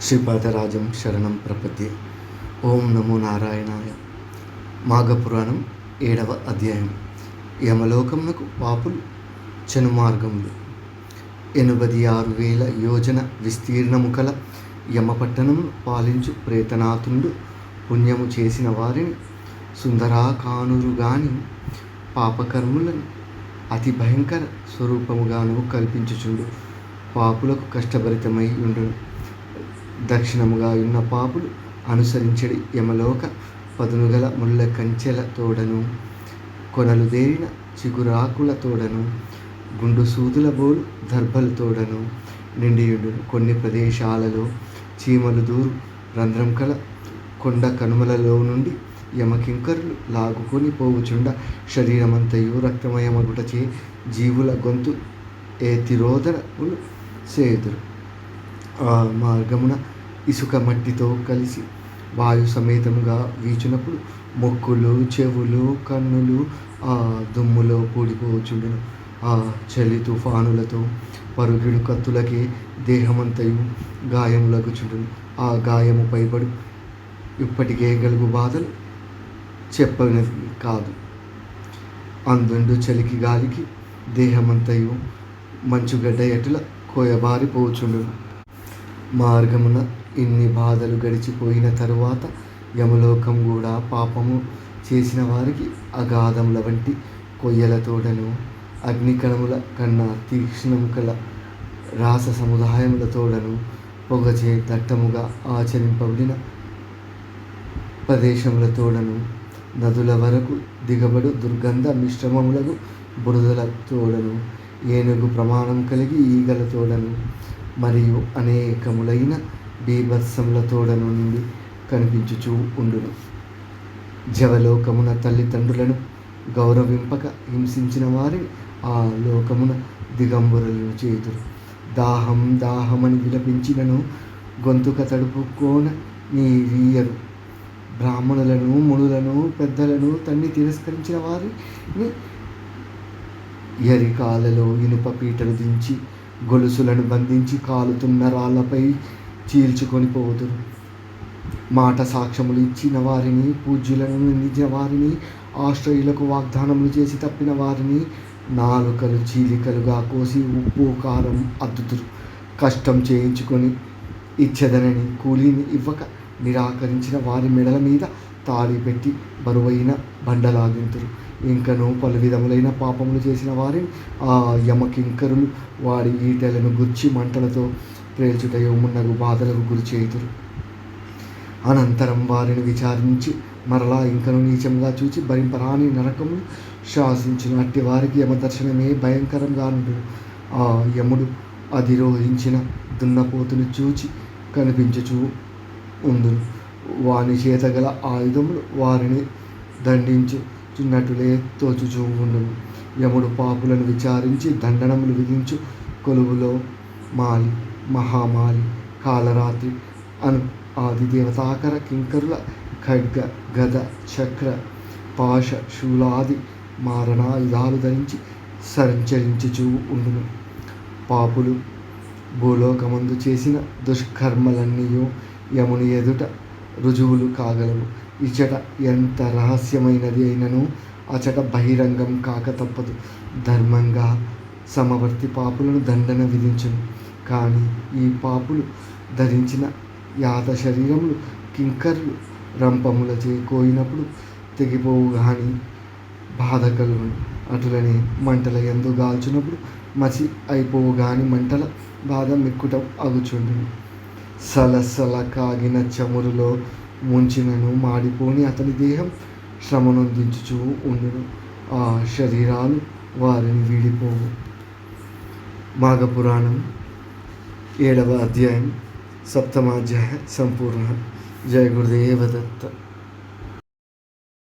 శ్రీపాదరాజం శరణం ప్రపద్యే. ఓం నమో నారాయణాయ. మాఘపురాణం 7వ అధ్యాయం. యమలోకమునకు పాపులు చనుమార్గములు. 86,000 యోజన విస్తీర్ణము కల యమపట్టణమును పాలించు ప్రేతనాథుండు పుణ్యము చేసిన వారిని సుందరాకానురుగాని పాపకర్ములను అతి భయంకర స్వరూపముగాను కల్పించుచుండు. పాపులకు కష్టభరితమై ఉండును. దక్షిణముగా ఉన్న పాపులు అనుసరించడి యమలోక పదునుగల ముళ్ళ కంచెల తోడను, కొనలు దేరిన చిగురాకుల తోడను, గుండు సూదుల బోలు దర్భల తోడను నిండియుండును. కొన్ని ప్రదేశాలలో చీమలు దూరు రంధ్రం కల కొండ కనుమలలో నుండి యమకింకరులు లాగుకొని పోవుచుండ శరీరమంతయు రక్తమయమగుటచే జీవుల గొంతు ఏతిరోధనములు సేదురు. ఆ మార్గమున ఇసుక మట్టితో కలిసి వాయు సమేతముగా వీచినప్పుడు మొక్కులు, చెవులు, కన్నులు ఆ దుమ్ములో కూడిపోచుండును. ఆ చలి తుఫానులతో పరుగిడు కత్తులకే దేహమంతయు గాయములగుచుండును. ఆ గాయము పైబడు ఇప్పటికే గలుగు బాధలు చెప్పనివి కాదు. అందుండు చలికి గాలికి దేహమంతయు మంచుగడ్డ ఎటుల కోయబారిపోచుండును. మార్గమున ఇన్ని బాధలు గడిచిపోయిన తరువాత యమలోకం కూడా పాపము చేసిన వారికి అగాధముల వంటి కొయ్యల తోడను, అగ్నికణముల కన్నా తీక్ష్ణము కల రాస సముదాయముల తోడను, పొగచే దట్టముగా ఆచరింపబడిన ప్రదేశముల తోడను, నదుల వరకు దిగబడు దుర్గంధ మిశ్రమములకు బురదల తోడను, ఏనుగు ప్రమాణం కలిగి ఈగల తోడను, మరియు అనేకములైన బీభత్సముల తోడను నుండి కనిపించుచూ ఉండును. జవలోకమున తల్లిదండ్రులను గౌరవింపక హింసించిన వారిని ఆ లోకమున దిగంబరులను చేతురు. దాహం దాహమని విలపించినను గొంతుక తడుపుకోన నీరీయరు. బ్రాహ్మణులను, మునులను, పెద్దలను తన్ని తిరస్కరించిన వారిని ఎరికాలలో ఇనుప పీటలు దించి గొలుసులను బంధించి కాలుతున్న రాళ్లపై చీల్చుకొని పోదురు. మాట సాక్ష్యములు ఇచ్చిన వారిని, పూజ్యులను నిందించిన వారిని, ఆశ్రయులకు వాగ్దానములు చేసి తప్పిన వారిని నాలుకలు చీలికలుగా కోసి ఉప్పు కారం అద్దుతురు. కష్టం చేయించుకొని ఇచ్చేదనని కూలీని ఇవ్వక నిరాకరించిన వారి మెడల మీద తాళి పెట్టి బరువైన బండలాగింతురు. ఇంకనూ పలు విధములైన పాపములు చేసిన వారిని ఆ యమకింకరులు వారి ఈటెలను గుర్చి మంటలతో ప్రేల్చుటయో మున్నగు బాధలకు గురి చేయుదురు. అనంతరం వారిని విచారించి మరలా ఇంకను నీచంగా చూచి భరింపరాని నరకమును శాసించిన అట్టి వారికి యమదర్శనమే భయంకరంగా నుండును. ఆ యముడు అధిరోహించిన దున్నపోతును చూచి కనిపించుచూ ఉండును. వాని చేత గల ఆయుధములు వారిని దండించుచున్నట్టులే తోచుచూ ఉండును. యముడు పాపులను విచారించి దండనములు విధించు కొలువులో మాలి, మహామాలి, కాలరాత్రి అను ఆది దేవతాకర కింకరుల ఖడ్గ, గద, చక్ర, పాశ, శూలాది మారణాయుధాలు ధరించి సంచరించుచూ ఉండును. పాపులు భూలోకమందు చేసిన దుష్కర్మలన్నీయూ యముని ఎదుట రుజువులు కాగలవు. ఇచట ఎంత రహస్యమైనది అయినను అచట బహిరంగం కాక తప్పదు. ధర్మంగా సమవర్తి పాపులను దండన విధించును. కానీ ఈ పాపులు ధరించిన యాత శరీరములు కింకర్లు రంపములచే కోయినప్పుడు తెగిపోవు గాని బాధ కలుగును. అటులనే మంటల యందు గాల్చునప్పుడు మసి అయిపోవు గాని మంటల బాధ మిక్కుట అగుచుండును. సలసల కాగిన చమురులో ముంచినను మాడిపోని అతని దేహం శ్రమనొందించుచూ ఉండును. ఆ శరీరాలు వారిని వీడిపోవు. మాఘపురాణం 7వ అధ్యాయం. సప్తమాధ్యాయ సంపూర్ణ. జయ గురుదేవ దత్త.